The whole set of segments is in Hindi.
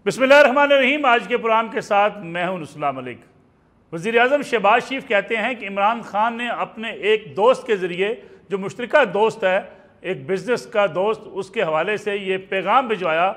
बिस्मिल्लाहिर्रहमानिर्रहीम। आज के प्रोग्राम के साथ मैं हूं नुस्ला मलिक। वज़ीर-ए-आज़म शहबाज शरीफ कहते हैं कि इमरान खान ने अपने एक दोस्त के ज़रिए, जो मुश्तरका दोस्त है, एक बिज़नेस का दोस्त, उसके हवाले से ये पैगाम भिजवाया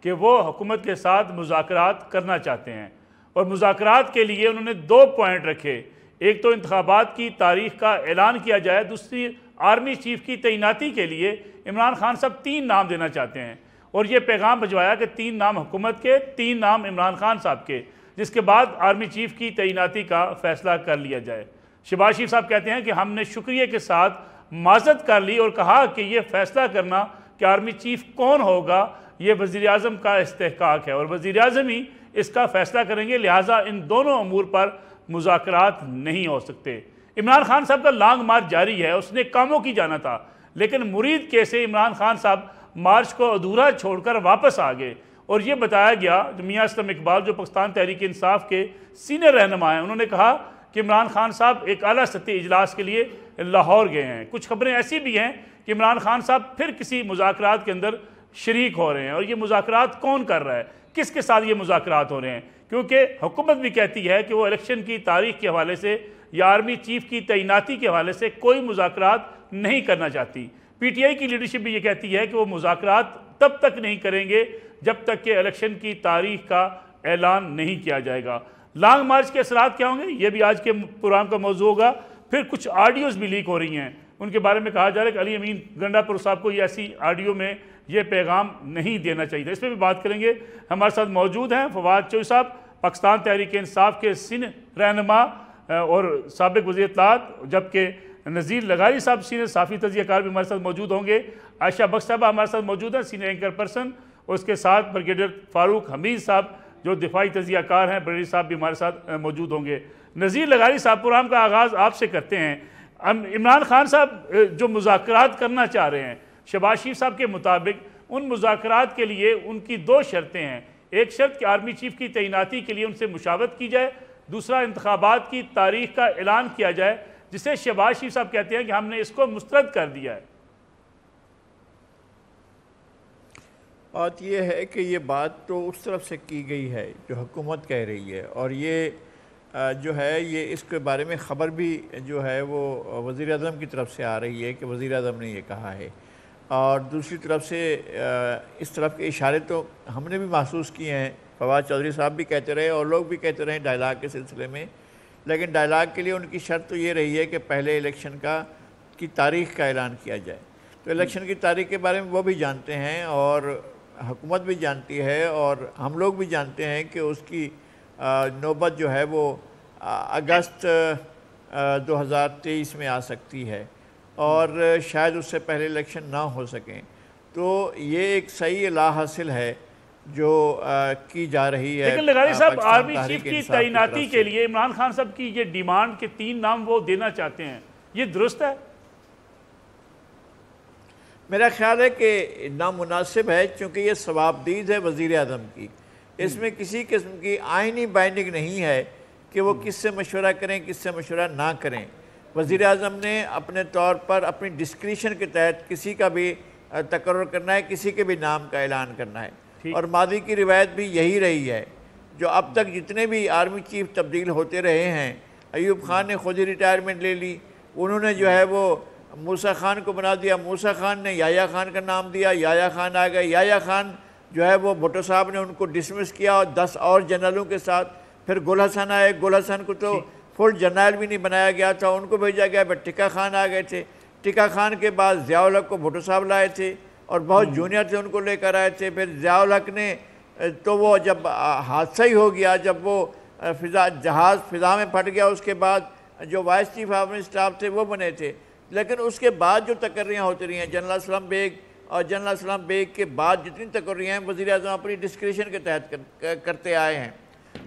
कि वो हुकूमत के साथ मुज़ाकरात करना चाहते हैं। और मुज़ाकरात के लिए उन्होंने 2 पॉइंट रखे। एक तो इंतखाबात की तारीख का ऐलान किया जाए, दूसरी आर्मी चीफ की तैनाती के लिए इमरान खान साहब 3 नाम देना चाहते हैं। और ये पैगाम भिजवाया कि 3 नाम हुकूमत के, 3 नाम इमरान खान साहब के, जिसके बाद आर्मी चीफ की तैनाती का फ़ैसला कर लिया जाए। शहबाज शरीफ साहब कहते हैं कि हमने शुक्रिया के साथ माज़रत कर ली और कहा कि ये फ़ैसला करना कि आर्मी चीफ कौन होगा, ये वज़ीर-ए-आज़म का इस्तेहकाक है और वज़ीर-ए-आज़म ही इसका फ़ैसला करेंगे, लिहाजा इन दोनों अमूर पर मुज़ाकरात नहीं हो सकते। इमरान खान साहब का लॉन्ग मार्च जारी है। उसने कामों की जाना था, लेकिन मुरीद कैसे इमरान खान साहब मार्च को अधूरा छोड़कर वापस आ गए। और ये बताया गया, जो मियाँ असलम इकबाल, जो पाकिस्तान तहरीक इंसाफ के सीनियर रहनुमा हैं, उन्होंने कहा कि इमरान खान साहब एक आला सतही इजलास के लिए लाहौर गए हैं। कुछ खबरें ऐसी भी हैं कि इमरान खान साहब फिर किसी मुज़ाकरात के अंदर शरीक हो रहे हैं। और ये मुज़ाकरात कौन कर रहा है, किसके साथ ये मुज़ाकरात हो रहे हैं, क्योंकि हुकूमत भी कहती है कि वो इलेक्शन की तारीख के हवाले से या आर्मी चीफ की तैनाती के हवाले से कोई मुज़ाकरात नहीं करना चाहती। PTI की लीडरशिप भी ये कहती है कि वो मुज़ाकरात तब तक नहीं करेंगे जब तक कि इलेक्शन की तारीख का ऐलान नहीं किया जाएगा। लॉन्ग मार्च के असरात क्या होंगे, ये भी आज के प्रोग्राम का मौजू होगा। फिर कुछ ऑडियोज़ भी लीक हो रही हैं, उनके बारे में कहा जा रहा है कि अली अमीन गंडापुर साहब को ये ऐसी ऑडियो में ये पैगाम नहीं देना चाहिए। इस पर भी बात करेंगे। हमारे साथ मौजूद हैं फवाद चौधरी साहब, पाकिस्तान तहरीक इंसाफ के सीनियर रहनुमा और साबिक वज़ीर इत्तलात, जबकि नज़ीर लगारी साहब सीनियर साफ़ी तजियाकार भी हमारे साथ मौजूद होंगे। आयशा बख्श साहब हमारे साथ मौजूद हैं, सीनियर एंकर पर्सन। और उसके साथ ब्रिगेडियर फ़ारूक हमीद साहब, जो दिफाई तजियाकार हैं, ब्रिगेडियर साहब भी हमारे साथ मौजूद होंगे। नज़ीर लगारी साहब, प्रोग्राम का आगाज़ आपसे करते हैं। इमरान खान साहब जो मुज़ाकरात करना चाह रहे हैं, शहबाज शरीफ साहब के मुताबिक उन मुज़ाकरात के लिए उनकी 2 शर्तें हैं। एक शर्त कि आर्मी चीफ की तैनाती के लिए उनसे मुशावरत की जाए, दूसरा इंतखाबात की तारीख का ऐलान किया जाए, जिसे शहबाज शरीफ साहब कहते हैं कि हमने इसको मुस्तरद कर दिया है। बात यह है कि ये बात तो उस तरफ से की गई है जो हुकूमत कह रही है, और ये जो है ये इसके बारे में ख़बर भी जो है वो वज़ीर-ए-आज़म की तरफ से आ रही है कि वज़ीर-ए-आज़म ने ये कहा है। और दूसरी तरफ से इस तरफ के इशारे तो हमने भी महसूस किए हैं। फवाद चौधरी साहब भी कहते रहे और लोग भी कहते रहे डायलाग के सिलसिले में, लेकिन डायलाग के लिए उनकी शर्त तो ये रही है कि पहले इलेक्शन की तारीख़ का ऐलान किया जाए। तो इलेक्शन की तारीख़ के बारे में वो भी जानते हैं और हुकूमत भी जानती है और हम लोग भी जानते हैं कि उसकी नौबत जो है वो अगस्त 2023 में आ सकती है और शायद उससे पहले इलेक्शन ना हो सकें। तो ये एक सही ला हासिल है जो की जा रही है। लेकिन लगारी साहब, आर्मी चीफ की तैनाती के लिए इमरान खान साहब की ये डिमांड के 3 नाम वो देना चाहते हैं, ये दुरुस्त है? मेरा ख्याल है कि नामुनासिब है, क्योंकि ये सवाबदीद है वज़ीर-ए-आज़म की। इसमें किसी किस्म की आइनी बाइंडिंग नहीं है कि वो किससे मशवरा करें, किससे मशवरा ना करें। वज़ीर-ए-आज़म ने अपने तौर पर अपनी डिस्क्रिशन के तहत किसी का भी तकर्रुर करना है, किसी के भी नाम का ऐलान करना है। और मादी की रिवायत भी यही रही है। जो अब तक जितने भी आर्मी चीफ तब्दील होते रहे हैं, अयूब खान ने खुद ही रिटायरमेंट ले ली, उन्होंने जो है वो मूसा खान को बना दिया, मूसा खान ने याया खान का नाम दिया, याया खान आ गए, याया खान जो है वो भुट्टो साहब ने उनको डिसमिस किया और 10 और जनरलों के साथ। फिर गुल हसन आए, गुल हसन को तो फुल जनरल भी नहीं बनाया गया था, उनको भेजा गया। फिर टिक्का खान आ गए थे, टिक्का खान के बाद ज़ियाउल हक को भुट्टो साहब लाए थे और बहुत जूनियर थे, उनको लेकर आए थे। फिर ज़ियाउल हक ने तो वो जब हादसा ही हो गया, जब वो जहाज़ फ़िज़ा में फट गया, उसके बाद जो वाइस चीफ ऑफ स्टाफ थे वो बने थे। लेकिन उसके बाद जो तकर्रियाँ होती रही हैं, जनरल असलम बेग और जनरल असलम बेग के बाद जितनी तकर्रियाँ हैं, वज़ीर-ए-आज़म अपनी डिस्क्रिशन के तहत करते आए हैं।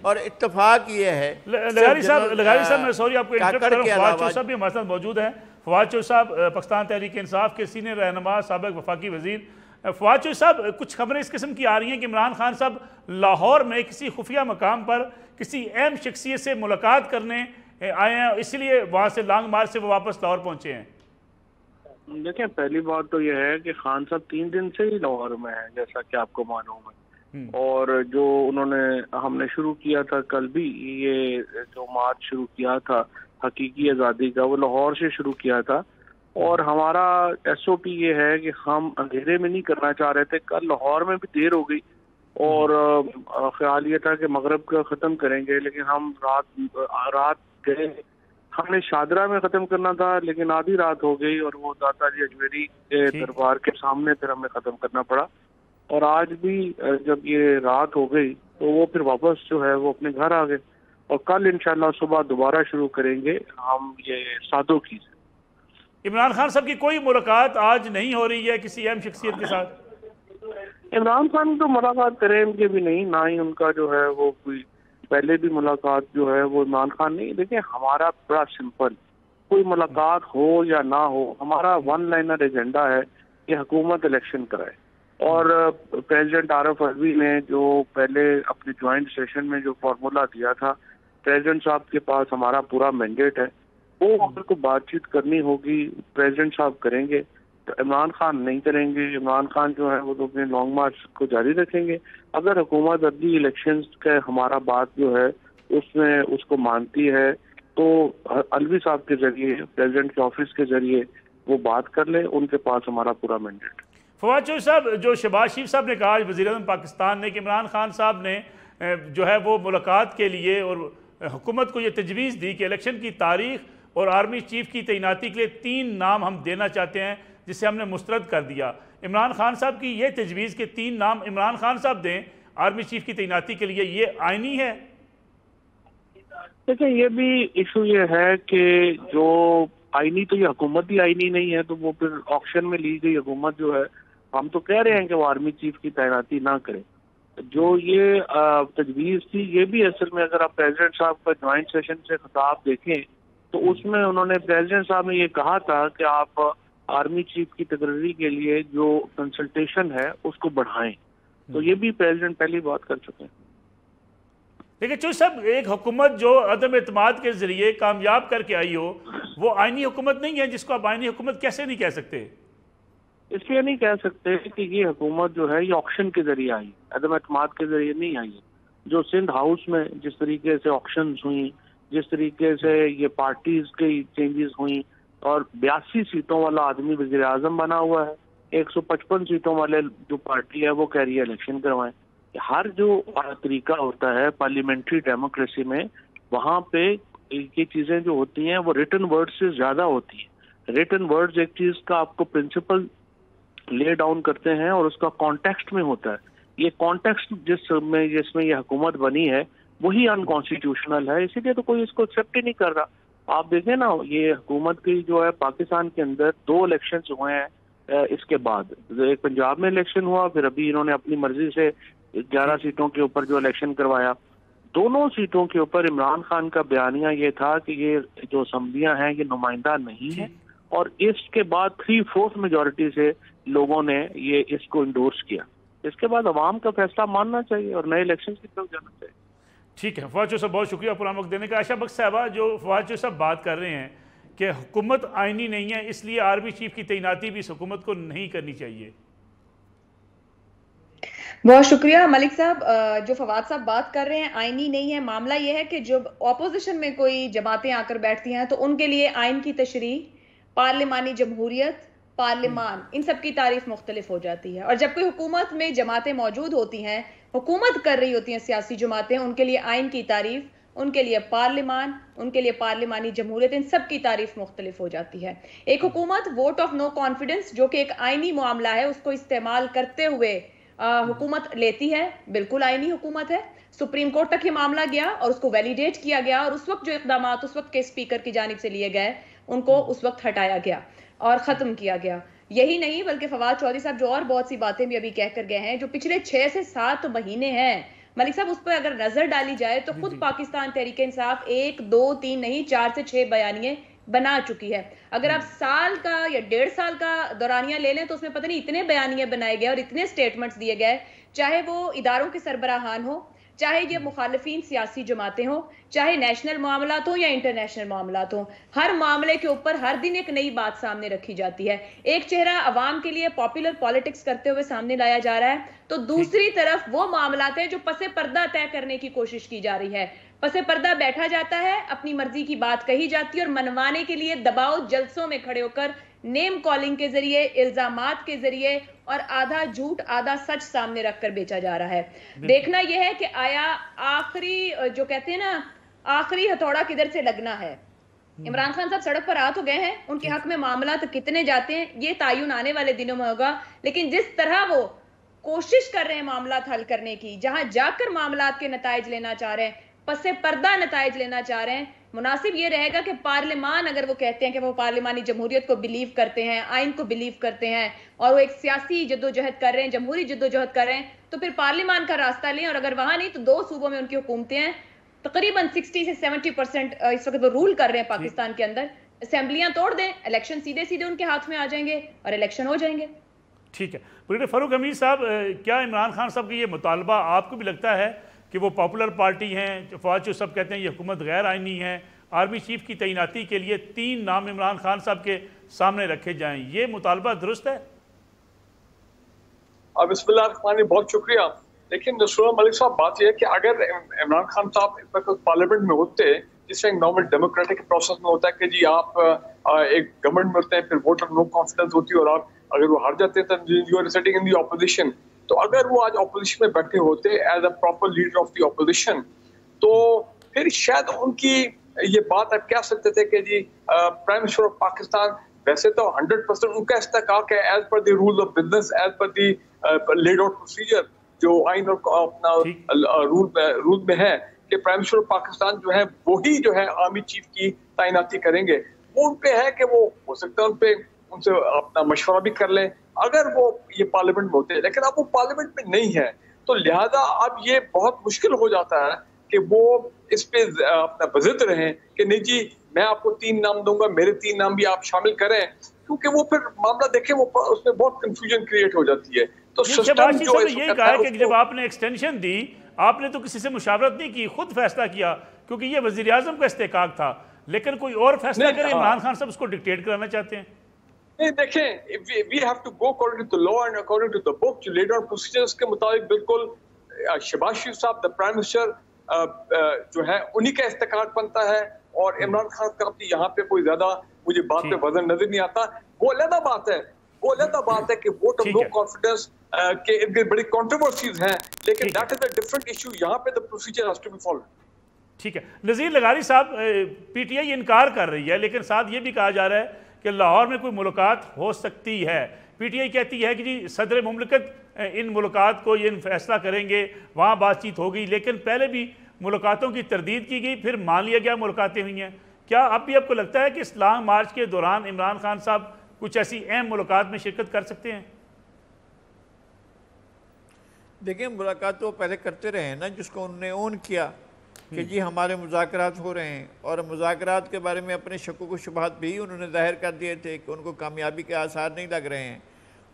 और इत्तफाक ये है, लगारी साहब मैं सॉरी आपको इंटरप्ट कर रहा हूं, फवाद चौधरी साहब भी हमारे साथ मौजूद हैं। फवाद चौधरी साहब पाकिस्तान तहरीक इंसाफ के सीनियर रहनुमा, साबिक वफाकी वज़ीर। फवाद चौधरी साहब, कुछ खबरें इस किस्म की आ रही हैं कि इमरान खान साहब लाहौर में किसी खुफिया मकाम पर किसी अहम शख्सियत से मुलाकात करने आए हैं, इसलिए वहाँ से लॉन्ग मार्च से वो वापस लाहौर पहुँचे हैं। देखिए, पहली बात तो यह है कि खान साहब 3 दिन से ही लाहौर में हैं, जैसा कि आपको मालूम है। और जो हमने शुरू किया था कल भी, ये जो मार्च शुरू किया था हकीकी आज़ादी का, वो लाहौर से शुरू किया था। और हमारा SOP ये है कि हम अंधेरे में नहीं करना चाह रहे थे। कल लाहौर में भी देर हो गई और ख्याल ये था कि मगरब का ख़त्म करेंगे, लेकिन हम रात गए। हमने शादरा में ख़त्म करना था, लेकिन आधी रात हो गई और वो दाता जी अजमेरी के दरबार के सामने फिर हमें ख़त्म करना पड़ा। और आज भी जब ये रात हो गई तो वो फिर वापस जो है वो अपने घर आ गए। और कल इंशाल्लाह सुबह दोबारा शुरू करेंगे हम ये सादोकी से। इमरान खान साहब की कोई मुलाकात आज नहीं हो रही है किसी अहम शख्सियत के साथ? इमरान खान तो मुलाकात करें के भी नहीं, ना ही उनका जो है वो कोई पहले भी मुलाकात जो है वो इमरान खान नहीं। देखिए हमारा बड़ा सिंपल, कोई मुलाकात हो या ना हो, हमारा वन लाइनर एजेंडा है कि हुकूमत इलेक्शन कराए। और प्रेसिडेंट आरिफ अलवी ने जो पहले अपने ज्वाइंट सेशन में जो फार्मूला दिया था, प्रेसिडेंट साहब के पास हमारा पूरा मैंडेट है, वो अगर को बातचीत करनी होगी प्रेसिडेंट साहब करेंगे, तो इमरान खान नहीं करेंगे। इमरान खान जो है वो तो अपने लॉन्ग मार्च को जारी रखेंगे। अगर हुकूमत अगली इलेक्शंस के हमारा बात जो है उसमें उसको मानती है तो अलवी साहब के जरिए, प्रेसिडेंट के ऑफिस के जरिए वो बात कर ले, उनके पास हमारा पूरा मैंडेट। फवाद चौधरी साहब, जो शहबाज शरीफ साहब ने कहा वज़ीर-ए-आज़म पाकिस्तान ने कि इमरान खान साहब ने जो है वो मुलाकात के लिए और हुकूमत को ये तजवीज़ दी कि इलेक्शन की तारीख और आर्मी चीफ की तैनाती के लिए 3 नाम हम देना चाहते हैं, जिसे हमने मुस्तरद कर दिया। इमरान खान साहब की ये तजवीज़ के 3 नाम इमरान खान साहब दें आर्मी चीफ की तैनाती के लिए, ये आईनी है? देखिए ये भी इशू ये है कि जो आईनी, तो ये हुकूमत ही आईनी नहीं है, तो वो फिर ऑक्शन में ली गई हुकूमत जो है, हम तो कह रहे हैं कि वो आर्मी चीफ की तैनाती ना करे। जो ये तजवीज़ थी, ये भी असल में अगर आप प्रेसिडेंट साहब का ज्वाइंट सेशन से खिताब देखें तो उसमें उन्होंने, प्रेसिडेंट साहब ने ये कहा था कि आप आर्मी चीफ की तकरीरी के लिए जो कंसल्टेशन है उसको बढ़ाएं। तो ये भी प्रेसिडेंट पहली बात कर चुके हैं। देखिए चौधरी साहब, एक हुकूमत जो अदम एतमाद के जरिए कामयाब करके आई हो, वो आईनी हुकूमत नहीं है, जिसको आप आईनी हुकूमत कैसे नहीं कह सकते? इसलिए नहीं कह सकते कि ये हुकूमत जो है ये ऑक्शन के जरिए आई, अदम एतमाद के जरिए नहीं आई है। जो सिंध हाउस में जिस तरीके से ऑक्शंस हुई, जिस तरीके से ये पार्टीज की चेंजेस हुई, और 82 सीटों वाला आदमी वज़ीर आज़म बना हुआ है, 155 सीटों वाले जो पार्टी है वो कह रही है इलेक्शन करवाएं। हर जो तरीका होता है पार्लियामेंट्री डेमोक्रेसी में, वहाँ पे ये चीज़ें जो होती हैं वो रिटन वर्ड से ज़्यादा होती हैं। रिटन वर्ड्स एक चीज़ का आपको प्रिंसिपल ले डाउन करते हैं और उसका कॉन्टेक्स्ट में होता है। ये कॉन्टेक्स्ट जिसमें ये हुकूमत बनी है वही अनकॉन्स्टिट्यूशनल है, इसीलिए तो कोई इसको एक्सेप्ट ही नहीं कर रहा। आप देखें ना, ये हुकूमत की जो है पाकिस्तान के अंदर 2 इलेक्शन हुए हैं इसके बाद। एक पंजाब में इलेक्शन हुआ, फिर अभी इन्होंने अपनी मर्जी से 11 सीटों के ऊपर जो इलेक्शन करवाया। दोनों सीटों के ऊपर इमरान खान का बयानिया ये था कि ये जो असम्बलियां हैं ये नुमाइंदा नहीं है, और इसके बाद 3/4 मेजॉरिटी से लोगों ने ये इसको इंडोर्स किया। इसके बाद अवाम का फैसला मानना चाहिए और नए इलेक्शन की तरफ जाना चाहिए। ठीक है फवाद चौधरी साहब, बहुत शुक्रिया पुराना वक्त देने का। आशा बख्श साहबा, जो फवाद चौधरी साहब बात कर रहे हैं कि हुकूमत आईनी नहीं है, इसलिए आर्मी चीफ की तैनाती भी इस हुकूमत को नहीं करनी चाहिए। बहुत शुक्रिया मलिक साहब। जो फवाद साहब बात कर रहे हैं आईनी नहीं है, मामला यह है कि जब ऑपोजिशन में कोई जमातें आकर बैठती हैं तो उनके लिए आइन की तशरीह, पार्लिमानी जमहूरियत, पार्लिमान, इन सब की तारीफ मुख्तलिफ हो जाती है। और जब कोई हुकूमत में जमातें मौजूद होती हैं, हुकूमत कर रही होती हैं सियासी जमातें, उनके लिए आइन की तारीफ, उनके लिए पार्लिमान, उनके लिए पार्लिमानी जमहूरियत, इन सब की तारीफ मुख्तलिफ हो जाती है। एक हुकूमत वोट ऑफ नो कॉन्फिडेंस, जो कि एक आइनी मामला है, उसको इस्तेमाल करते हुए हुकूमत लेती है, बिल्कुल आइनी हुकूमत है। सुप्रीम कोर्ट तक ये मामला गया और उसको वैलिडेट किया गया, और उस वक्त जो इकदाम उस वक्त के स्पीकर की जानिब से लिए गए उनको उस वक्त हटाया गया और खत्म किया गया। यही नहीं बल्कि फवाद चौधरी साहब जो और बहुत सी बातें भी अभी कहकर गए हैं, जो पिछले 6 से 7 महीने हैं मलिक साहब, उस पर अगर नजर डाली जाए तो खुद पाकिस्तान तहरीक इंसाफ 1, 2, 3 नहीं 4 से 6 बयानिए बना चुकी है। अगर आप साल का या 1.5 साल का दौरानिया ले लें तो उसमें पता नहीं इतने बयानिए बनाए गए और इतने स्टेटमेंट्स दिए गए, चाहे वो इदारों के सरबराहान हो, चाहे ये मुखालिफिन सियासी जमातें हों, चाहे नेशनल मामलात हो या इंटरनेशनल मामलात हो, हर मामले के ऊपर हर दिन एक नई बात सामने रखी जाती है। एक चेहरा अवाम के लिए पॉपुलर पॉलिटिक्स करते हुए सामने लाया जा रहा है, तो दूसरी तरफ वो मामलात हैं जो पसे पर्दा तय करने की कोशिश की जा रही है। पसे पर्दा बैठा जाता है, अपनी मर्जी की बात कही जाती है और मनवाने के लिए दबाव जलसों में खड़े होकर नेम कॉलिंग के जरिए, इल्जामात के जरिए और आधा झूठ आधा सच सामने रखकर बेचा जा रहा है। देखना यह है कि आया आखिरी जो कहते हैं ना, आखिरी हथौड़ा किधर से लगना है। इमरान खान साहब सड़क पर आ तो गए हैं, उनके हक में मामला तो कितने जाते हैं ये तायुन आने वाले दिनों में होगा, लेकिन जिस तरह वो कोशिश कर रहे हैं मामला हल करने की, जहां जाकर मामला के नताइज लेना चाह रहे हैं, पसे पर्दा नताइज लेना चाह रहे हैं, मुनासिब ये रहेगा कि पार्लिमान, अगर वो कहते हैं कि वो पार्लिमानी जमहूरियत को बिलीव करते हैं, आइन को बिलीव करते हैं और वो एक सियासी जद्दोजहद कर रहे हैं, जमहूरी जद्दोजहद कर रहे हैं, तो फिर पार्लिमान का रास्ता लें। और अगर वहां नहीं तो 2 सूबों में उनकी हुकूमतें हैं, तकरीबन 60 से 70% इस वक्त वो रूल कर रहे हैं पाकिस्तान के अंदर। असेंबलियां तोड़ दें, इलेक्शन सीधे सीधे उनके हाथ में आ जाएंगे और इलेक्शन हो जाएंगे। ठीक है। ब्रिगेडियर फारूक हमीद साहब, क्या इमरान खान साहब का ये मुतालबा आपको भी लगता है कि वो पॉपुलर पार्टी हैं, फौज जो सब कहते हैं ये हुकूमत गैर आइनी है, आर्मी चीफ की तैनाती के लिए 3 नाम इमरान खान साहब के सामने रखे जाएं, ये मुतालबा दुरुस्त है? बिस्मिल्लाह, बहुत शुक्रिया। लेकिन नसरुल्लाह मलिक साहब, बात यह है कि अगर इमरान खान साहब इस वक्त पार्लियामेंट में होते, जिससे नॉर्मल डेमोक्रेटिक प्रोसेस में होता है कि जी आप एक गवर्नमेंट में होते हैं, फिर वोट ऑफ नो कॉन्फिडेंस होती है और आप अगर वो हार जाते हैं तो you are sitting in the opposition. तो अगर वो आज ऑपोजिशन में बैठे होते as a proper leader of the opposition, तो फिर शायद उनकी ये बात आप कह सकते थे कि जी प्राइम मिनिस्टर ऑफ पाकिस्तान वैसे तो 100% उनका इस्तेकाक है as per the rule of business, as per the laid out procedure जो आइन और अपना रूल में है कि प्राइम मिनिस्टर ऑफ पाकिस्तान जो है वही जो है आर्मी चीफ की तैनाती करेंगे। वो उन पे है कि वो हो सकता है उनसे अपना मशवरा भी कर लें अगर वो ये पार्लियामेंट में होते हैं, लेकिन अब वो पार्लियामेंट में नहीं है, तो लिहाजा अब ये बहुत मुश्किल हो जाता है कि वो इस पे अपना बजिद रहें कि नहीं जी मैं आपको 3 नाम दूंगा, मेरे 3 नाम भी आप शामिल करें, क्योंकि वो फिर मामला देखें वो उसमें बहुत कंफ्यूजन क्रिएट हो जाती है। तो सिस्टम जो यही कहा है कि जब आपने एक्सटेंशन दी, आपने तो किसी से मुशावरत नहीं की, खुद फैसला किया, क्योंकि ये वजीर आजम का इस्तेकाक था, लेकिन कोई और फैसला करे, इमरान खान साहब उसको डिक्टेट कराना चाहते हैं। नहीं, देखें, we have to go according to the law and according to the book, जो लेड आउट प्रोसीजर्स के मुताबिक बिल्कुल शहबाज शरीफ साहब द प्राइम मिनिस्टर जो है उन्हीं का इस्तेकाक बनता है और इमरान खान का यहाँ पे कोई ज्यादा मुझे बात पे वजन नजर नहीं आता। वो अलग बात है, वो अलग बात है कि वोट ऑफ नो कॉन्फिडेंस के इनके बड़ी कंट्रोवर्सीज हैं, लेकिन that is a different issue. यहाँ पे the procedure has to be followed. ठीक है। नज़ीर लगारी साहब, पीटीआई इनकार कर रही है, लेकिन साथ ये भी कहा जा रहा है कि लाहौर में कोई मुलाकात हो सकती है। पीटीआई कहती है कि जी सदर मुमलिकत इन मुलाकात को ये फैसला करेंगे, वहाँ बातचीत होगी, लेकिन पहले भी मुलाकातों की तरदीद की गई, फिर मान लिया गया मुलाकातें हुई हैं। क्या अब भी आपको लगता है कि इस लॉन्ग मार्च के दौरान इमरान खान साहब कुछ ऐसी अहम मुलाकात में शिरकत कर सकते हैं? देखिए, मुलाकात तो पहले करते रहे हैं ना, जिसको उन्होंने ओन किया कि जी हमारे मुज़ाकरात हो रहे हैं, और मुज़ाकरात के बारे में अपने शक्कों को शुबहात भी उन्होंने ज़ाहिर कर दिए थे कि उनको कामयाबी के आसार नहीं लग रहे हैं,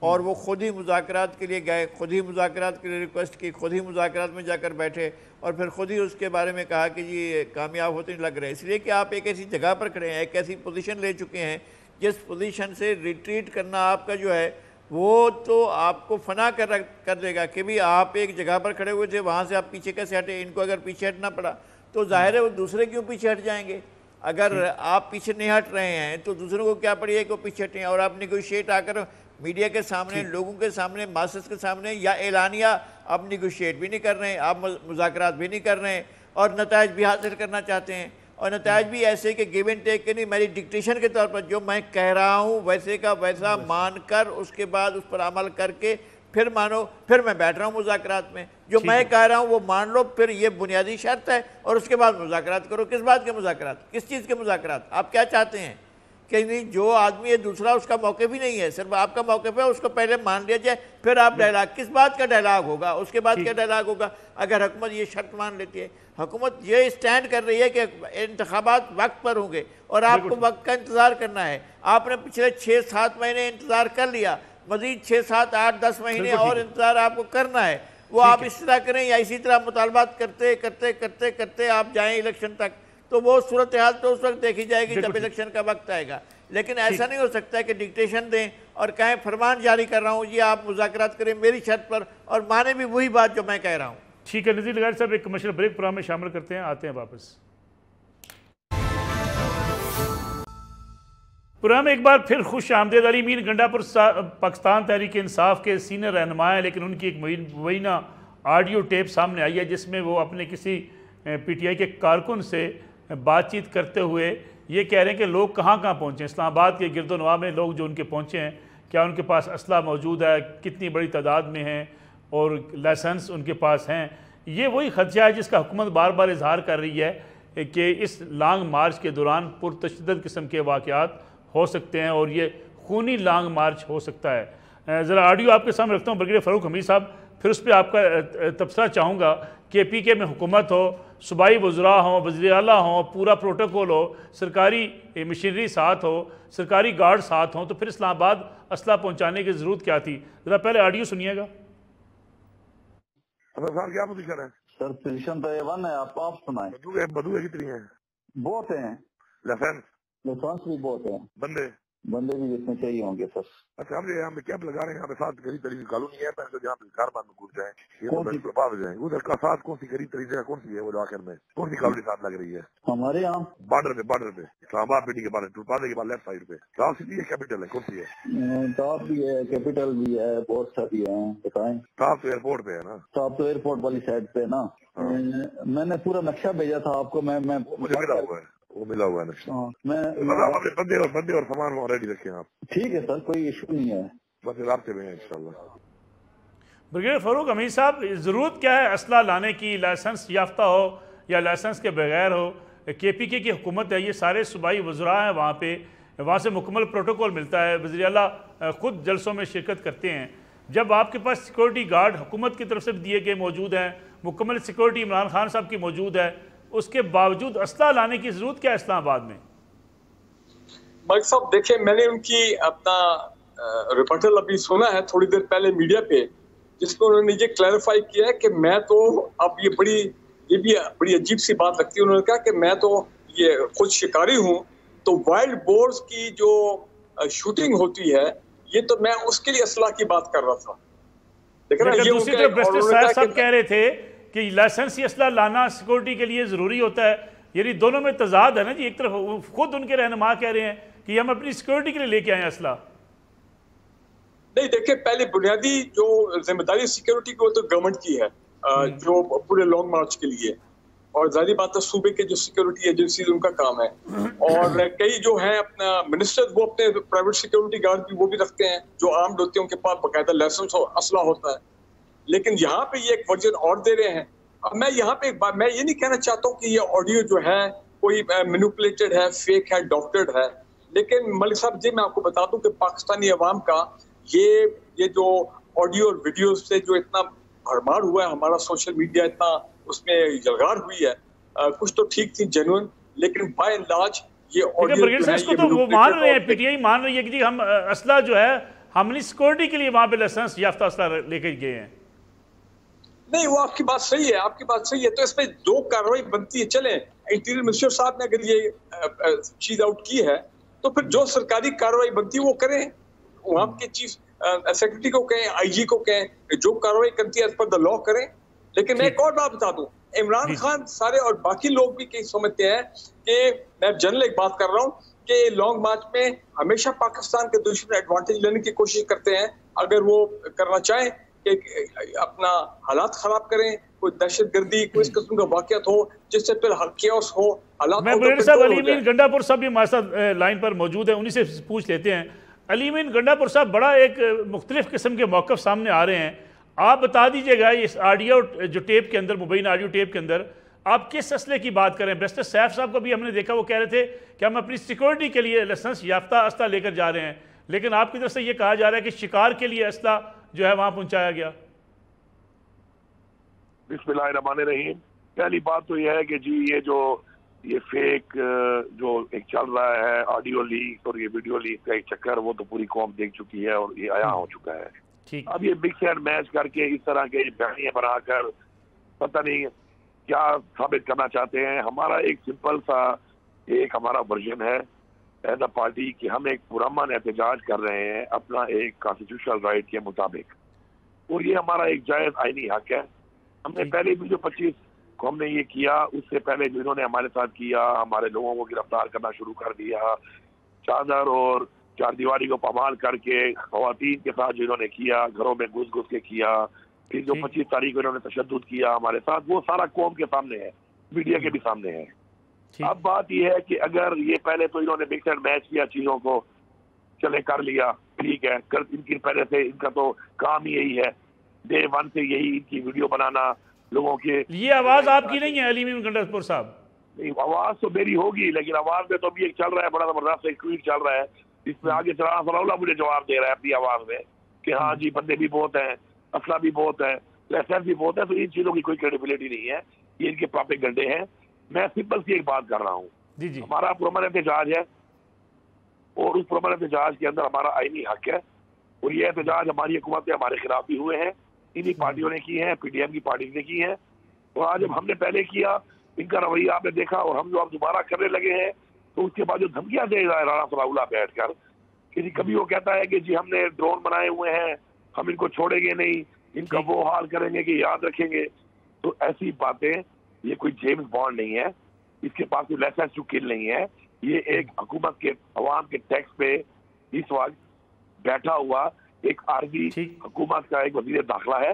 और वो खुद ही मुज़ाकरात के लिए गए, खुद ही मुज़ाकरात के लिए रिक्वेस्ट की, खुद ही मुज़ाकरात में जाकर बैठे और फिर खुद ही उसके बारे में कहा कि जी कामयाब होते नहीं लग रहे। इसलिए कि आप एक ऐसी जगह पर खड़े हैं, एक ऐसी पोजीशन ले चुके हैं जिस पोजीशन से रिट्रीट करना आपका जो है वो तो आपको फना कर देगा कि भी आप एक जगह पर खड़े हुए थे, वहाँ से आप पीछे कैसे हटे। इनको अगर पीछे हटना पड़ा तो जाहिर है वो दूसरे क्यों पीछे हट जाएंगे। अगर आप पीछे नहीं हट रहे हैं तो दूसरों को क्या पड़ी है कि पीछे हटें, और आप निगोशिएट आकर मीडिया के सामने, लोगों के सामने, मासेस के सामने या एलानिया आप निगोशिएट भी नहीं कर रहे हैं, आप मुज़ाकरात भी नहीं कर रहे हैं और नताइज भी हासिल करना चाहते हैं, और नताइज भी ऐसे कि गिव एंड टेक के नहीं, मेरी डिक्टेशन के तौर पर जो मैं कह रहा हूँ वैसे का वैसा मानकर उसके बाद उस पर अमल करके फिर मानो, फिर मैं बैठ रहा हूँ मुज़ाकरात में, जो मैं कह रहा हूँ वो मान लो, फिर ये बुनियादी शर्त है, और उसके बाद मुज़ाकरात करो। किस बात के मुज़ाकरात, किस चीज़ के मुज़ाकरात, आप क्या चाहते हैं? कि नहीं, जो आदमी है दूसरा उसका मौक़िफ़ ही नहीं है, सिर्फ आपका मौक़िफ़ है, उसको पहले मान लिया जाए, फिर आप डायलाग, किस बात का डायलाग होगा, उसके बाद क्या डायलाग होगा? अगर हुकूमत ये शर्त मान लेती है, हुकूमत ये स्टैंड कर रही है कि इंतखाबात वक्त पर होंगे और आपको वक्त का इंतज़ार करना है। आपने पिछले 6-7 महीने इंतज़ार कर लिया, मज़ीद 6, 7, 8, 10 महीने और इंतज़ार आपको करना है। वो आप इस तरह करें या इसी तरह मुतालबात करते करते करते करते आप जाएं इलेक्शन तक, तो वो सूरत हाल तो उस वक्त देखी जाएगी जब इलेक्शन का वक्त आएगा। लेकिन ऐसा नहीं हो सकता है कि डिक्टेशन दें और कहें फरमान जारी कर रहा हूँ जी, आप मुज़ाकरात करें मेरी शर्त पर, और माने भी वही बात जो मैं कह रहा हूँ। ठीक है नज़ीर लगारी साहब, एक कमर्शियल ब्रेक प्रोग्राम में शामिल करते हैं, आते हैं वापस। प्रोग्राम में एक बार फिर खुश आमदेद। अली मीन गंडापुर पाकिस्तान तहरीक इंसाफ के सीनियर रहनुमा हैं, लेकिन उनकी एक मुबैना ऑडियो टेप सामने आई है जिसमें वो अपने किसी PTI के कारकुन से बातचीत करते हुए ये कह रहे हैं कि लोग कहाँ कहाँ पहुँचे, इस्लामाबाद के गिरदोनवा में लोग जो उनके पहुँचे हैं, क्या उनके पास असला मौजूद है, कितनी बड़ी तादाद में हैं और लाइसेंस उनके पास हैं। ये वही खदशा है जिसका हुकूमत बार बार इजहार कर रही है कि इस लॉन्ग मार्च के दौरान पुरतशद्दुद किस्म के वाक़यात हो सकते हैं और ये खूनी लॉन्ग मार्च हो सकता है। ज़रा ऑडियो आपके सामने रखता हूँ ब्रिगेडियर फ़ारूक हमीद साहब, फिर उस पर आपका तबसरा चाहूँगा कि PK में हुकूमत हो, सूबाई वज़रा हों, वज़ीर आला हों, पूरा प्रोटोकॉल हो, सरकारी मशीनरी साथ हो, सरकारी गार्ड साथ हों, तो फिर इस्लामाबाद असला पहुँचाने की ज़रूरत क्या थी। ज़रा पहले ऑडियो सुनिएगा। क्या पोजीशन है सर? पोजीशन तो A1 है, आप सुनाएं। बदू कितनी है? बहुत हैं। लाइसेंस भी बहुत है, बंदे भी जितने चाहिए होंगे सर। अच्छा, हम यहाँ पे कैंप लगा रहे हैं, यहाँ पे साथ करीब तरीके कॉलोनी है, तो जहाँ पे कारबान में घुस जाए, ये तो प्रभाव जाए। उधर का साथ कौन सी करीब तरीके कौन सी है वो आखिर में कौन सी कॉलोनी साथ लग रही है? हमारे यहाँ बॉर्डर पे इस्लामाबाद PTI के बॉर्डर, टुलपादे के बाद लेफ्ट साइड पे टॉप सिटी है, कैपिटल है, कौन सी है? टॉप भी है, कैपिटल भी है, बहुत सारी है। बताएं। टॉप तो एयरपोर्ट पे है ना? टॉप तो एयरपोर्ट वाली साइड पे ना। मैंने पूरा नक्शा भेजा था आपको, मैं मुझे मिला हुआ है, वो मिला हुआ है नक्शा। मैं बंदे और सामान रेडी रखे आप। ठीक है सर, कोई इशू नहीं है, बस रास्ते में है इंशाल्लाह। ब्रिगेडियर फ़ारूक हमीद साहब, ज़रूरत क्या है असला लाने की? लाइसेंस याफ्ता हो या लाइसेंस के बगैर हो, KPK की हुकूमत है, ये सारे सूबाई वज़रा हैं वहाँ पे, वहाँ से मुकम्मल प्रोटोकॉल मिलता है, वज़ीर आला ख़ुद जलसों में शिरकत करते हैं। जब आपके पास सिक्योरिटी गार्ड हुकूमत की तरफ से दिए गए मौजूद हैं, मुकम्मल सिक्योरिटी इमरान खान साहब की मौजूद है, उसके बावजूद असला लाने की जरूरत क्या है इस्लामाबाद में? मलिक साहब देखिए, मैंने उनकी अपना रिपोर्टल अभी सुना है थोड़ी देर पहले मीडिया पे, जिसमें उन्होंने ये क्लैरिफाई किया है कि मैं तो अब ये भी बड़ी अजीब सी बात लगती है। उन्होंने कहा कि मैं तो ये खुद शिकारी हूँ, तो वाइल्ड बोर्स की जो शूटिंग होती है ये तो मैं उसके लिए असला की बात कर रहा था। लेकिन दूसरी तरफ ब्रिगेडियर साहब कह रहे थे कि लाइसेंसी असला लाना सिक्योरिटी के लिए ज़रूरी होता है, यानी दोनों में तजाद है ना जी। एक तरफ खुद उनके रहनुमा कह रहे हैं कि हम अपनी सिक्योरिटी के लिए लेके आए असला। नहीं देखिए, पहले बुनियादी जो जिम्मेदारी सिक्योरिटी की वो तो गवर्नमेंट की है, जो पूरे लॉन्ग मार्च के लिए, और जाहिर बात है सूबे के जो सिक्योरिटी एजेंसी उनका काम है। और कई जो है अपना मिनिस्टर वो अपने प्राइवेट सिक्योरिटी गार्ड भी वो भी रखते हैं जो आर्म्ड होते हैं, उनके पास बाकायदा लाइसेंस और असला होता है। लेकिन यहाँ पे ये एक वर्जन और दे रहे हैं। अब मैं यहाँ पे एक बात, मैं ये नहीं कहना चाहता हूँ कि ये ऑडियो जो है कोई मैनिपुलेटेड है, फेक है, डॉक्टर्ड है, लेकिन मलिक साहब जी मैं आपको बता दूं कि पाकिस्तानी अवाम का ये जो ऑडियो और वीडियो से जो इतना भरमार हुआ है, हमारा सोशल मीडिया इतना उसमें यलगार हुई है, कुछ तो ठीक थी जेन्युइन, लेकिन बाय एंड लार्ज ये ऑडियो इसको तो वो मान रहे हैं, PTI मान रही है कि जी हम असला जो है हमने सिक्योरिटी के लिए वहां पे लाइसेंस याफ्ता असला लेकर गए हैं। नहीं, वो आपकी बात सही है, आपकी बात सही है। तो इसमें दो कार्रवाई बनती है। चले इंटीरियर मिनिस्टर साहब ने अगर ये चीज आउट की है तो फिर जो सरकारी कार्रवाई बनती है वो करें, वहां के चीफ सेक्रेटरी को कहें, IG को कहें, जो कार्रवाई करती है एज पर द लॉ करें। लेकिन मैं एक और बात बता दूं, इमरान खान सारे और बाकी लोग भी कई समझते हैं कि मैं जनरल एक बात कर रहा हूँ कि लॉन्ग मार्च में हमेशा पाकिस्तान के दुश्मन एडवांटेज लेने की कोशिश करते हैं। अगर वो करना चाहें कि अपना हालात खराब करें, कोई दहशतगर्दी कोई इस किस्म का वाकयात हो जिससे फिर केओस हो, हालात मैं ब्रिगेडियर साहब अलीमीन गंडापुर साहब भी हमारे साथ लाइन पर मौजूद है, उन्हीं से पूछ लेते हैं। अलीमीन गंडापुर साहब, बड़ा एक मुख्तलिफ किस्म के मौक़िफ़ सामने आ रहे हैं, आप बता दीजिएगा इस ऑडियो जो टेप के अंदर, मुबैना ऑडियो टेप के अंदर आप किस असले की बात करें? बैरिस्टर सैफ साहब को भी हमने देखा, वो कह रहे थे कि हम अपनी सिक्योरिटी के लिए लाइसेंस याफ्ता असला लेकर जा रहे हैं, लेकिन आपकी तरफ से ये कहा जा रहा है कि शिकार के लिए असला जो है वहां पहुंचाया गया। बिस्मिल्लाहिर्रहमानिर्रहीम। पहली बात तो यह है कि जी ये फेक जो एक चल रहा है ऑडियो लीक और ये वीडियो लीक का एक चक्कर, वो तो पूरी कौम देख चुकी है और ये आया हो चुका है। अब ये मिक्स एंड मैच करके इस तरह के बहनियां बनाकर पता नहीं क्या साबित करना चाहते हैं। हमारा एक सिंपल सा एक हमारा वर्जन है एज अ पार्टी कि हम एक पुरअमन एहतजाज कर रहे हैं अपना एक कॉन्स्टिट्यूशनल राइट के मुताबिक, और ये हमारा एक जायज आईनी हक है। हमने पहले भी जो 25 को हमने ये किया, उससे पहले जो इन्होंने हमारे साथ किया, हमारे लोगों को गिरफ्तार करना शुरू कर दिया, चादर और चारदीवारी को पामाल करके खवातीन के साथ जो इन्होंने किया, घरों में घुस घुस के किया, फिर जो 25 तारीख को इन्होंने तशद्दुद किया हमारे साथ, वो सारा कौम के सामने है, मीडिया के भी सामने है। अब बात यह है कि अगर ये पहले तो इन्होंने मिक्स एंड मैच किया चीजों को, चले कर लिया, ठीक है, कर इनकी पहले से इनका तो काम ही यही है, डे वन से यही इनकी वीडियो बनाना लोगों के। ये आवाज आपकी नहीं है अली मीम गंडापुर साहब? नहीं, आवाज तो मेरी होगी, लेकिन आवाज में तो अभी एक चल रहा है बड़ा जबरदस्त एक ट्वीट चल रहा है, इसमें आगे राणा सनाउल्लाह मुझे जवाब दे रहा है अपनी आवाज में कि हाँ जी बंदे भी बहुत हैं, असला भी बहुत है, लाइसेंस भी बहुत है, तो इन चीजों की कोई क्रेडिबिलिटी नहीं है, ये इनके प्रोपेगेंडे हैं। मैं सिंपल सी एक बात कर रहा हूँ, हमारा पुरअमन एहतजाज है और उस पुरअमन एहतजाज के अंदर हमारा आईनी हक है, और ये एहतजाज हमारी हुकूमत हमारे खिलाफ भी हुए हैं, इन्हीं पार्टियों ने की है, पीडीएम की पार्टी ने की है, और आज जब हमने पहले किया इनका रवैया आपने देखा, और हम जो अब दोबारा करने लगे हैं, तो उसके बाद जो धमकियां दे रहा है राणा सनाउल्लाह बैठकर कि कभी वो कहता है कि जी हमने ड्रोन बनाए हुए हैं, हम इनको छोड़ेंगे नहीं, इनका वो हाल करेंगे कि याद रखेंगे, तो ऐसी बातें, ये कोई जेम्स बॉन्ड नहीं है, इसके पास कोई लाइसेंस टू किल नहीं है, ये एक हुकूमत के अवाम के टैक्स पे इस वक्त बैठा हुआ एक आर्मी हुकूमत का एक वजीर दाखिला है,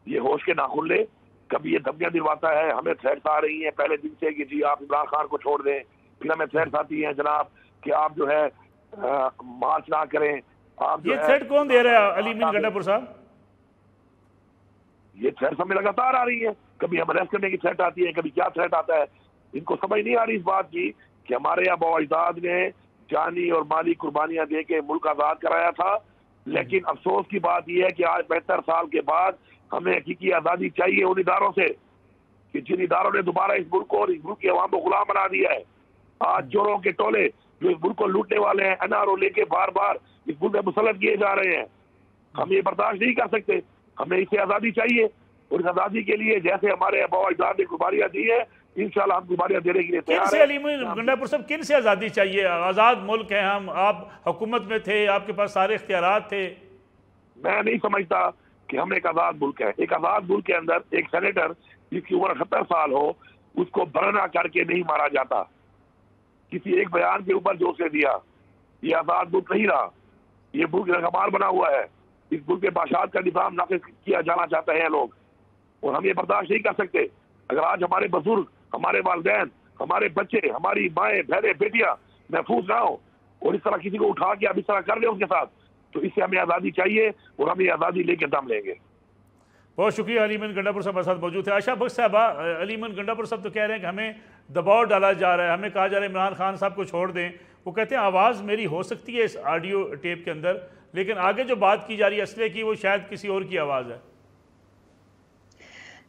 ये होश के नाखुन ले, कभी ये धमकियां दिलवाता है, हमें थ्रेट्स आ रही हैं पहले दिन से कि जी आप इमरान खान को छोड़ दें, फिर हमें थ्रेट्स आती हैं जनाब कि आप जो है मार्च ना करें, आप ये थ्रेट कौन दे रहा है अली मीम गंडापुर साहब? ये थ्रेट हमें लगातार आ रही है, कभी हम अरेस्ट करने की थ्रेट आती है, कभी क्या थ्रेट आता है, इनको समझ नहीं आ रही इस बात की कि हमारे आबा अजदाद ने जानी और माली कुर्बानियां दे के मुल्क आजाद कराया था, लेकिन अफसोस की बात यह है कि आज 75 साल के बाद हमें हकीकी आजादी चाहिए उन इदारों से कि जिन इदारों ने दोबारा इस मुल्क को और इस मुल्क के अवाम को गुलाम बना दिया है। आज चोरों के टोले जो इस मुल्क को लूटने वाले हैं, एनआरओ लेके बार बार इस मुल्क में मुसल्लत किए जा रहे हैं, हम ये बर्दाश्त नहीं कर सकते, हमें इसे आजादी चाहिए, और इस आजादी के लिए जैसे हमारे आबा अजदाद ने कुर्बानियां दी है, इंशाल्लाह हम कुर्बानियां देने के लिए तैयार हैं। अली मीम गंडापुर साहब किन से आज़ादी चाहिए? आज़ाद मुल्क है हम, आप हुकूमत में थे, आपके पास सारे इख्तियारात थे। मैं नहीं समझता कि हम एक आजाद मुल्क है। एक आजाद मुल्क के अंदर एक सेनेटर जिसकी उम्र 70 साल हो, उसको बरना करके नहीं मारा जाता किसी एक बयान के ऊपर जो उसने दिया। ये आजाद मुल्क नहीं रहा, ये मुल्क रंगमार बना हुआ है, इस मुल्क के बादशाह का निज़ाम नाफिज किया जाना चाहते हैं लोग, और हम ये बर्दाश्त नहीं कर सकते। अगर आज हमारे बुजुर्ग, हमारे वालिदैन, हमारे बच्चे, हमारी माएँ बहनें बेटियां महफूज ना हो और इस तरह किसी को उठा के अब इस तरह कर ले उनके साथ, तो इससे हमें आज़ादी चाहिए और हम ये आज़ादी लेके दम लेंगे। बहुत शुक्रिया। अली मीम गंडापुर साहब हमारे साथ मौजूद थे। आशा बख्श साहबा, अली मीम गंडापुर साहब तो कह रहे हैं कि हमें दबाव डाला जा रहा है, हमें कहा जा रहा है इमरान खान साहब को छोड़ दें। वो कहते हैं आवाज़ मेरी हो सकती है इस ऑडियो टेप के अंदर, लेकिन आगे जो बात की जा रही है असले की, वो शायद किसी और की आवाज़ है।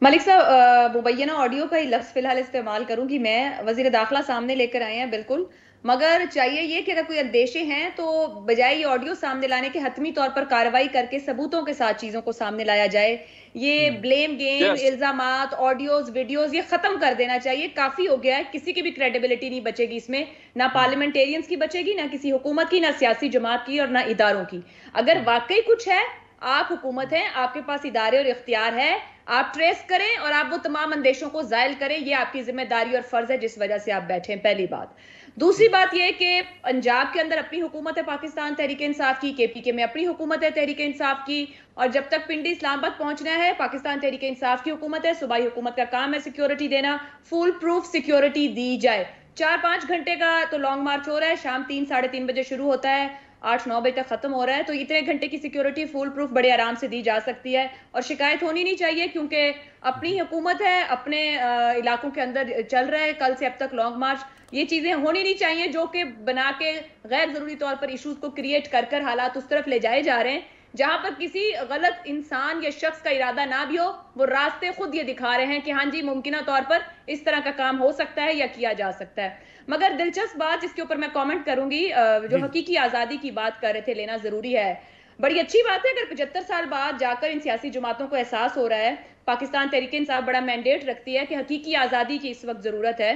मलिक साहब, मुबैना ऑडियो का ही लफ्ज़ फिलहाल इस्तेमाल करूंगी मैं। वजीर दाखिला सामने लेकर आए हैं बिल्कुल, मगर चाहिए ये कि अगर कोई अंदेशे हैं तो बजाय ये ऑडियो सामने लाने के हतमी तौर पर कार्रवाई करके सबूतों के साथ चीजों को सामने लाया जाए। ये ब्लेम गेम, इल्जामात, ऑडियोज, वीडियोज ये खत्म कर देना चाहिए। काफी हो गया है, किसी की भी क्रेडिबिलिटी नहीं बचेगी इसमें, ना पार्लियामेंटेरियंस की बचेगी, ना किसी हुकूमत की, ना सियासी जमात की और ना इदारों की। अगर वाकई कुछ है, आप हुकूमत हैं, आपके पास इदारे और इख्तियार है, आप ट्रेस करें और आप वो तमाम अंदेशों को जायल करें। ये आपकी जिम्मेदारी और फर्ज है जिस वजह से आप बैठे हैं, पहली बात। दूसरी बात यह कि पंजाब के अंदर अपनी हुकूमत है पाकिस्तान तहरीक इंसाफ की, केपीके में अपनी हुकूमत है तहरीक इंसाफ की, और जब तक पिंडी इस्लामाबाद पहुंचना है पाकिस्तान तहरीक इंसाफ की हुकूमत है। सूबाई हुकूमत का काम है सिक्योरिटी देना, फुल प्रूफ सिक्योरिटी दी जाए। 4-5 घंटे का तो लॉन्ग मार्च हो रहा है, शाम 3-3:30 बजे शुरू होता है, 8-9 बजे तक खत्म हो रहा है, तो इतने घंटे की सिक्योरिटी फुल प्रूफ बड़े आराम से दी जा सकती है और शिकायत होनी नहीं चाहिए, क्योंकि अपनी हुकूमत है, अपने इलाकों के अंदर चल रहा है, कल से अब तक लॉन्ग मार्च। ये चीजें होनी नहीं चाहिए जो कि बना के गैर जरूरी तौर पर इश्यूज को क्रिएट कर हालात उस तरफ ले जाए जा रहे हैं जहां पर किसी गलत इंसान या शख्स का इरादा ना भी हो। वो रास्ते खुद ये दिखा रहे हैं कि हाँ जी मुमकिन तौर पर इस तरह का काम हो सकता है या किया जा सकता है। मगर दिलचस्प बात जिसके ऊपर मैं कमेंट करूंगी, जो हकीकी आजादी की बात कर रहे थे, लेना जरूरी है। बड़ी अच्छी बात है अगर 75 साल बाद जाकर इन सियासी जमातों को एहसास हो रहा है। पाकिस्तान तहरीक इंसाफ बड़ा मैंडेट रखती है कि हकीकी आज़ादी की इस वक्त ज़रूरत है।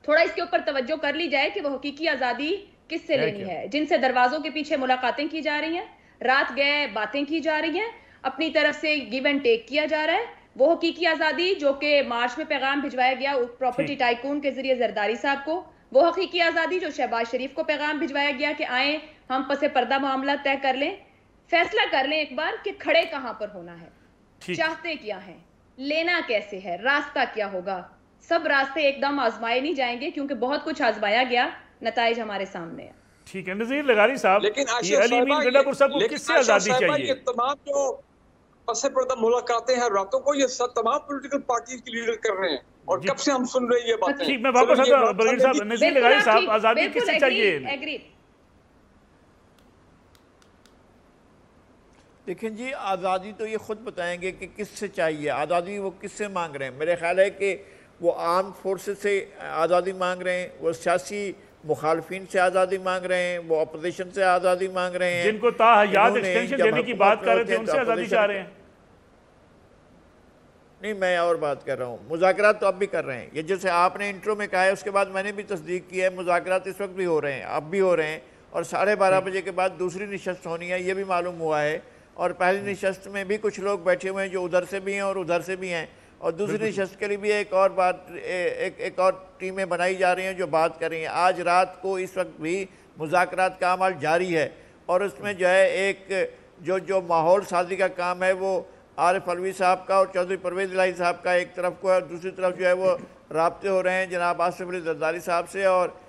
थोड़ा इसके ऊपर तवज्जो कर ली जाए कि वो हकीकी आज़ादी किससे लेनी है, जिनसे दरवाजों के पीछे मुलाकातें की जा रही हैं, रात गए बातें की जा रही हैं, अपनी तरफ से गिव एंड टेक किया जा रहा है। वो हकीकी आज़ादी जो कि मार्च में पैगाम भिजवाया गया प्रॉपर्टी टाइकून के जरिए जरदारी साहब को, वो हकीकी आज़ादी जो शहबाज शरीफ को पैगाम भिजवाया गया कि आए हम पसे पर्दा मामला तय कर लें, फैसला कर लें एक बार कि खड़े कहां पर होना है, चाहते क्या है, लेना कैसे है, रास्ता क्या होगा। सब रास्ते एकदम आजमाए नहीं जाएंगे क्योंकि बहुत कुछ आजमाया गया, नताइज हमारे सामने है। ठीक है नज़ीर लगारी साहब, लेकिन किससे आज़ादी चाहिए? ये तमाम जो पसे पर्दा मुलाकातें हैं रातों को, ये सब तमाम पॉलिटिकल पार्टीज के लीडर कर रहे हैं और कब से हम सुन रहे हैं ये बातें। ठीक, मैं वापस आता हूं बरगीर साहब, नज़ीर लगारी साहब, आज़ादी किससे चाहिए? देखिए जी, आज़ादी तो ये खुद बताएंगे कि किससे चाहिए आज़ादी, वो किससे मांग रहे हैं। मेरे ख्याल है कि वो आर्म फोर्सेस से आज़ादी मांग रहे हैं, वो सियासी मुखालफिन से आज़ादी मांग रहे हैं, वो अपोजिशन से आज़ादी मांग रहे हैं, जिनको ताहयात एक्सटेंशन देने की बात कर रहे थे उनसे आज़ादी चाह रहे हैं। नहीं, मैं और बात कर रहा हूँ, मुज़ाकरात तो अब भी कर रहे हैं। ये जैसे आपने इंट्रो में कहा है उसके बाद मैंने भी तस्दीक की है, मुज़ाकरात इस वक्त भी हो रहे हैं, अब भी हो रहे हैं, और 12:30 बजे के बाद दूसरी नशस्त होनी है, ये भी मालूम हुआ है। और पहली नशस्त में भी कुछ लोग बैठे हुए हैं जो उधर से भी हैं और उधर से भी हैं, और दूसरी नशस्त के लिए भी एक और टीमें बनाई जा रही हैं जो बात कर रही हैं। आज रात को इस वक्त भी मुज़ाकरात का अमल जारी है, और उसमें जो है एक जो माहौल साजी का काम है वो आरिफ अलवी साहब का और चौधरी परवेज़ इलाही साहब का एक तरफ को है, और दूसरी तरफ जो है वो राब्ते हो रहे हैं जनाब आसिफ अली जरदारी साहब से और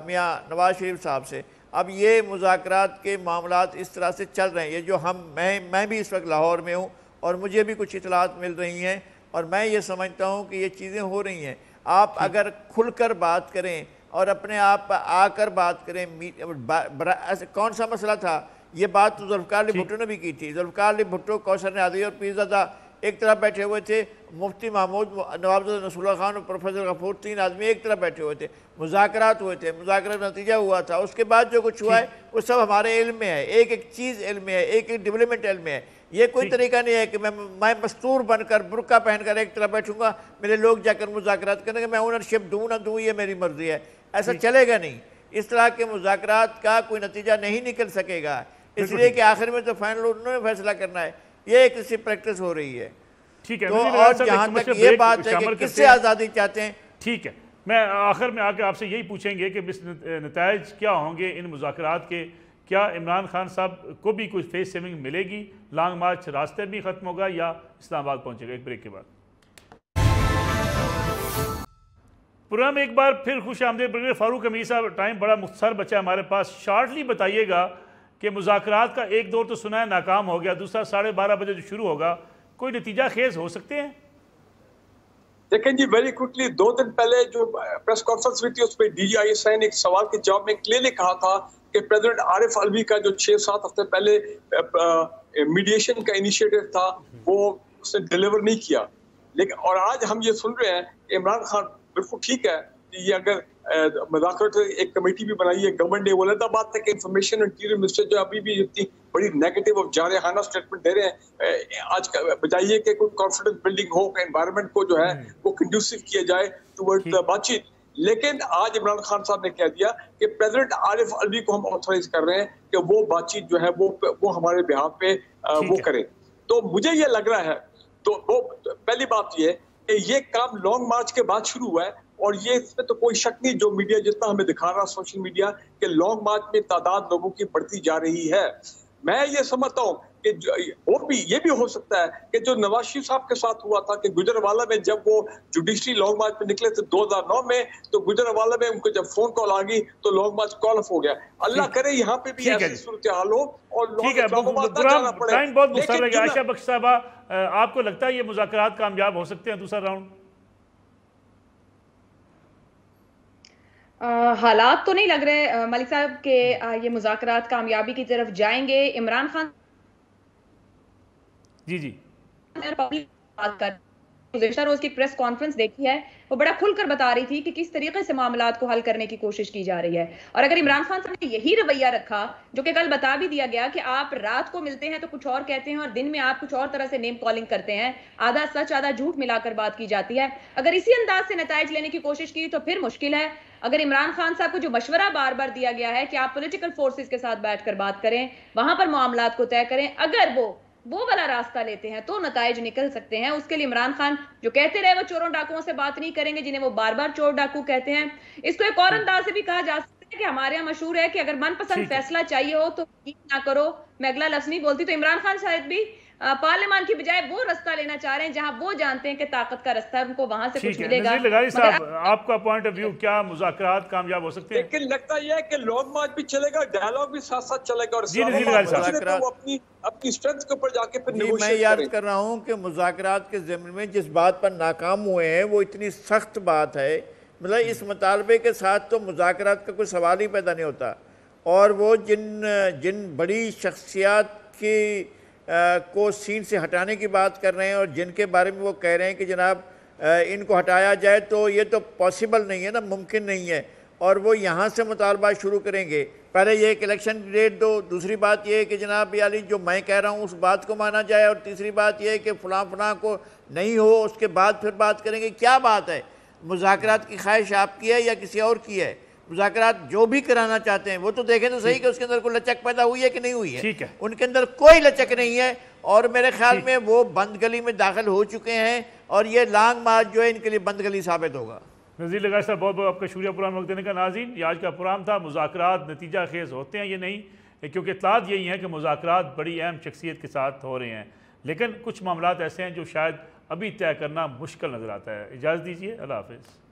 मियाँ नवाज शरीफ साहब से। अब ये मुज़ाकरात के मामलात इस तरह से चल रहे हैं। ये जो मैं भी इस वक्त लाहौर में हूँ और मुझे भी कुछ इतलात मिल रही हैं, और मैं ये समझता हूँ कि ये चीज़ें हो रही हैं। आप अगर खुलकर बात करें और अपने आप आकर बात करें, ऐसे कौन सा मसला था, ये बात तो जुल्फ़िकार अली भुट्टो ने भी की थी। जुल्फ़िकार अली भुट्टो, कौसर नियाज़ी और पीरज़ादा एक तरफ बैठे हुए थे, मुफ्ती महमूद, नवाबज़ादा नसरुल्लाह खान और प्रोफेसर गफूर, 3 आदमी एक तरफ बैठे हुए थे, मुज़ाकरात हुए थे, मुज़ाकरात नतीजा हुआ था। उसके बाद जो कुछ हुआ है वो सब हमारे इल्म में है, एक एक चीज़ इल्म में है, एक एक डेवलपमेंट इल्म में है। ये कोई तरीका नहीं है कि मैं मस्तूर बनकर बुर्का पहनकर एक तरफ बैठूंगा, मेरे लोग जाकर मुज़ाकरात करेंगे, मैं ओनरशिप दूँ ना दूँ ये मेरी मर्ज़ी है, ऐसा चलेगा नहीं। इस तरह के मुज़ाकरात का कोई नतीजा नहीं निकल सकेगा, इसलिए कि आखिर में तो फाइनल उन्होंने फैसला करना है। ये एक ऐसी प्रैक्टिस हो रही है। ठीक है, तो और जहाँ तक ये बात है कि किससे आज़ादी चाहते हैं, ठीक है, मैं आखिर में आके आपसे यही पूछेंगे कि नताइज क्या होंगे इन मुज़ाकरात के? क्या इमरान खान साहब को भी कुछ फेस सेविंग मिलेगी, लॉन्ग मार्च रास्ते भी ख़त्म होगा या इस्लामाबाद पहुँचेगा? एक ब्रेक के बाद प्रोग्राम एक बार फिर खुश आमदीद। ब्रिगेडियर फारूक अमीर साहब, टाइम बड़ा मुख्तसर बचा हमारे पास, शॉर्टली बताइएगा कि मुज़ाकरात का एक दौर तो सुना है नाकाम हो गया, दूसरा 12:30 बजे जो शुरू होगा, कोई नतीजा खेज हो सकते हैं? देखें जी, वेरी क्विकली 2 दिन पहले जो प्रेस कॉन्फ्रेंस हुई थी उसमें DGISI ने एक सवाल के जवाब में क्लियरली कहा था कि प्रेसिडेंट आरिफ अलवी का जो 6-7 हफ्ते पहले मीडिएशन का इनिशिएटिव था वो उसने डिलीवर नहीं किया। लेकिन और आज हम ये सुन रहे हैं कि इमरान खान बिल्कुल ठीक है कि ये अगर मुज़ाकरात एक कमेटी भी बनाई है गवर्नमेंट ने, वो अलग बात है कि इंफॉर्मेशन इंटीरियर मिनिस्टर जो अभी भी इतनी बड़ी नेगेटिव और जारहाना स्टेटमेंट दे रहे हैं, आज बजाइए कि कोई कॉन्फिडेंस बिल्डिंग हो, एनवायरनमेंट को जो है वो कंड्यूसिव किया जाए टुवर्ड बातचीत। लेकिन आज इमरान खान साहब ने कह दिया कि प्रेसिडेंट आरिफ अलवी को हम ऑथराइज कर रहे हैं कि वो बातचीत जो है वो हमारे बिहाफ पे वो करें। तो मुझे ये लग रहा है, तो वो पहली बात ये कि ये काम लॉन्ग मार्च के बाद शुरू हुआ है, और ये इसमें तो कोई शक नहीं, जो मीडिया जितना हमें दिखा रहा सोशल मीडिया के लॉन्ग मार्च में तादाद लोगों की बढ़ती जा रही है। मैं ये समझता हूँ कि और भी ये भी हो सकता है कि जो नवाज शरीफ साहब के साथ हुआ था कि गुजरावाला में जब वो जुडिशरी लॉन्ग मार्च में निकले थे 2009 में, तो गुजरावाला में उनको जब फोन कॉल आ गई तो लॉन्ग मार्च कॉल ऑफ हो गया। अल्लाह करे यहाँ पे भी ऐसी सूरत हाल हो और टाइम बहुत मुख्तसर रह गया। आयशा बख्श साहबा, आपको लगता है ये मुज़ाकरात कामयाब हो सकते हैं दूसरा राउंड? हालात तो नहीं लग रहे मलिक साहब के ये मुज़ाकरात कामयाबी की तरफ जाएंगे। इमरान खान जी पब्लिक बात कर गुज़िश्ता रोज की प्रेस कॉन्फ्रेंस देखी है, वो बड़ा खुलकर बता रही थी कि किस तरीके से मामलात को हल करने की कोशिश की जा रही है। और अगर इमरान खान साहब ने यही रवैया रखा, जो कि कल बता भी दिया गया कि आप रात को मिलते हैं तो कुछ और कहते हैं और दिन में आप कुछ और तरह से नेम कॉलिंग करते हैं, आधा सच आधा झूठ मिलाकर बात की जाती है, अगर इसी अंदाज से नताइज लेने की कोशिश की तो फिर मुश्किल है। अगर इमरान खान साहब को जो मशवरा बार बार दिया गया है कि आप पॉलिटिकल फोर्सेस के साथ बैठकर बात करें, वहां पर मामलात को तय करें, अगर वो वाला रास्ता लेते हैं तो नताइज निकल सकते हैं। उसके लिए इमरान खान जो कहते रहे वो चोरों डाकुओं से बात नहीं करेंगे, जिन्हें वो बार बार चोर डाकू कहते हैं। इसको एक और अंदाज से भी कहा जा सकता है कि हमारे यहाँ मशहूर है कि अगर मनपसंद फैसला चाहिए हो तो ना करो, मैं अगला लफ्ज नहीं बोलती। तो इमरान खान शायद भी पार्लियामान की बजाय वो रास्ता लेना चाह रहे हैं जहां वो जानते हैं कि ताकत का रास्ता है, उनको वहां से कुछ मिलेगा। नज़ीर लगारी साहब, आपका पॉइंट ऑफ व्यू क्या, मुज़ाकरात कामयाब हो सकते हैं? लेकिन लगता यह है कि लॉन्ग मार्च भी चलेगा, डायलॉग भी साथ साथ चलेगा और वो अपनी स्ट्रेंथ के ऊपर जाके फिर मैं याद कर रहा हूँ कि मुज़ाकरात के ज़मीन में जिस बात पर नाकाम हुए हैं वो इतनी सख्त बात है, मतलब इस मुतालबे के साथ तो मुज़ाकरात का कोई सवाल ही पैदा नहीं होता। और वो जिन बड़ी शख्सियात की को सीन से हटाने की बात कर रहे हैं और जिनके बारे में वो कह रहे हैं कि जनाब इनको हटाया जाए, तो ये तो पॉसिबल नहीं है ना, मुमकिन नहीं है। और वो यहाँ से मुतालबा शुरू करेंगे, पहले ये एक इलेक्शन की डेट दो, दूसरी बात ये है कि जनाब याली जो मैं कह रहा हूँ उस बात को माना जाए, और तीसरी बात ये है कि फ़लाँ को नहीं हो, उसके बाद फिर बात करेंगे। क्या बात है? मुज़ाकरात की ख्वाहिश आपकी है या किसी और की है? मुज़ाकरात जो भी कराना चाहते हैं वो तो देखें तो सही कि उसके अंदर कोई लचक पैदा हुई है कि नहीं हुई है। ठीक है, उनके अंदर कोई लचक नहीं है और मेरे ख्याल में वो बंद गली में दाखिल हो चुके हैं और ये लॉन्ग मार्च जो है इनके लिए बंद गली साबित होगा। नज़ीर लगारी साहब, बहुत बहुत आपका शुक्रिया पुराना वक्त देने का। नाज़रीन, ये आज का प्रोग्राम था। मुज़ाकरात नतीजा खेज़ होते हैं ये नहीं, क्योंकि इत्तलात यही है कि मुज़ाकरात बड़ी अहम शख्सियत के साथ हो रहे हैं, लेकिन कुछ मामलात ऐसे हैं जो शायद अभी तय करना मुश्किल नज़र आता है। इजाज़त दीजिए, अल्लाह हाफ़िज़।